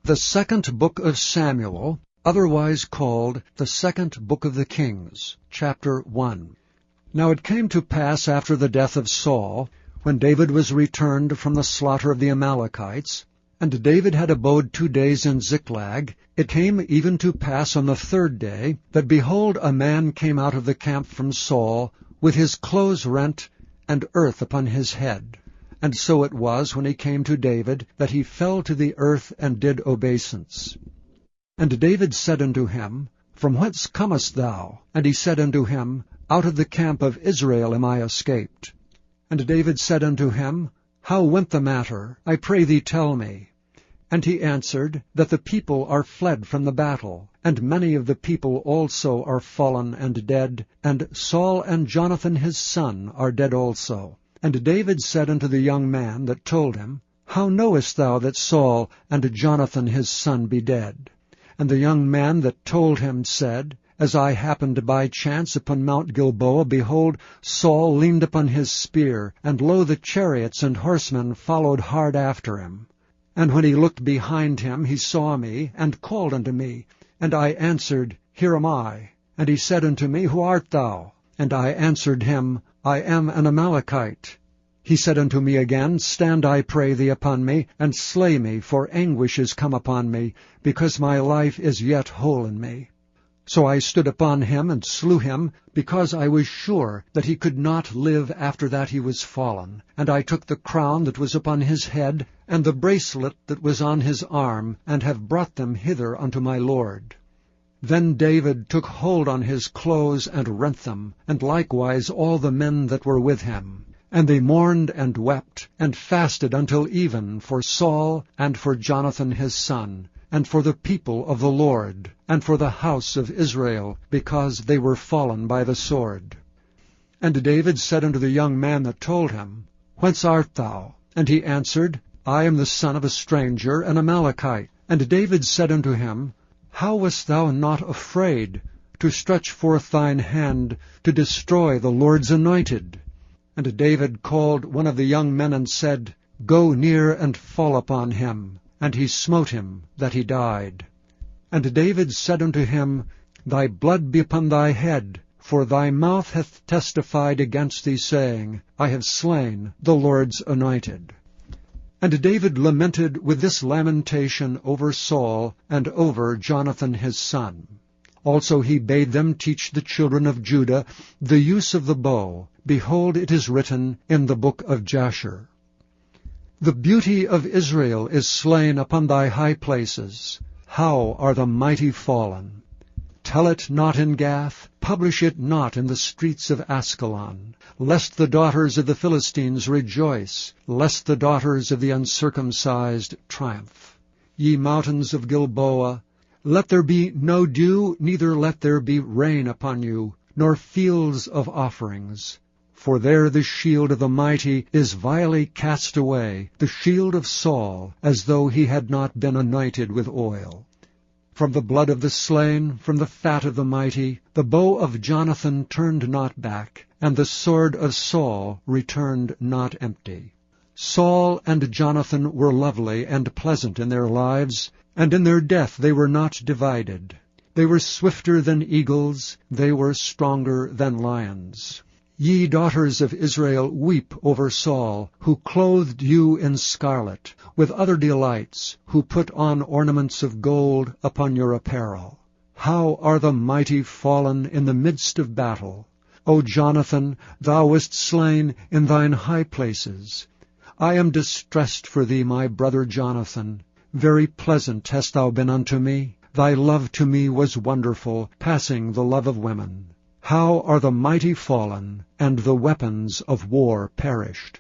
The second book of Samuel, otherwise called the second book of the Kings, chapter 1. Now it came to pass after the death of Saul, when David was returned from the slaughter of the Amalekites, and David had abode 2 days in Ziklag, it came even to pass on the 3rd day, that behold, a man came out of the camp from Saul, with his clothes rent, and earth upon his head. And so it was, when he came to David, that he fell to the earth and did obeisance. And David said unto him, From whence comest thou? And he said unto him, Out of the camp of Israel am I escaped. And David said unto him, How went the matter? I pray thee tell me. And he answered, That the people are fled from the battle, and many of the people also are fallen and dead, and Saul and Jonathan his son are dead also. And David said unto the young man that told him, How knowest thou that Saul and Jonathan his son be dead? And the young man that told him said, As I happened by chance upon Mount Gilboa, behold, Saul leaned upon his spear, and lo, the chariots and horsemen followed hard after him. And when he looked behind him, he saw me, and called unto me. And I answered, Here am I. And he said unto me, Who art thou? And I answered him, I am an Amalekite. He said unto me again, Stand, I pray thee, upon me, and slay me, for anguish is come upon me, because my life is yet whole in me. So I stood upon him, and slew him, because I was sure that he could not live after that he was fallen. And I took the crown that was upon his head, and the bracelet that was on his arm, and have brought them hither unto my lord. Then David took hold on his clothes, and rent them, and likewise all the men that were with him. And they mourned and wept, and fasted until even for Saul, and for Jonathan his son, and for the people of the Lord, and for the house of Israel, because they were fallen by the sword. And David said unto the young man that told him, Whence art thou? And he answered, I am the son of a stranger, an Amalekite. And David said unto him, How wast thou not afraid to stretch forth thine hand to destroy the Lord's anointed? And David called one of the young men, and said, Go near and fall upon him. And he smote him, that he died. And David said unto him, Thy blood be upon thy head, for thy mouth hath testified against thee, saying, I have slain the Lord's anointed. And David lamented with this lamentation over Saul, and over Jonathan his son. Also he bade them teach the children of Judah the use of the bow. Behold, it is written in the book of Jasher. The beauty of Israel is slain upon thy high places. How are the mighty fallen! Tell it not in Gath, publish it not in the streets of Askelon, lest the daughters of the Philistines rejoice, lest the daughters of the uncircumcised triumph. Ye mountains of Gilboa, let there be no dew, neither let there be rain upon you, nor fields of offerings. For there the shield of the mighty is vilely cast away, the shield of Saul, as though he had not been anointed with oil. From the blood of the slain, from the fat of the mighty, the bow of Jonathan turned not back, and the sword of Saul returned not empty. Saul and Jonathan were lovely and pleasant in their lives, and in their death they were not divided. They were swifter than eagles, they were stronger than lions. Ye daughters of Israel, weep over Saul, who clothed you in scarlet, with other delights, who put on ornaments of gold upon your apparel. How are the mighty fallen in the midst of battle! O Jonathan, thou wast slain in thine high places. I am distressed for thee, my brother Jonathan. Very pleasant hast thou been unto me. Thy love to me was wonderful, passing the love of women. How are the mighty fallen, and the weapons of war perished!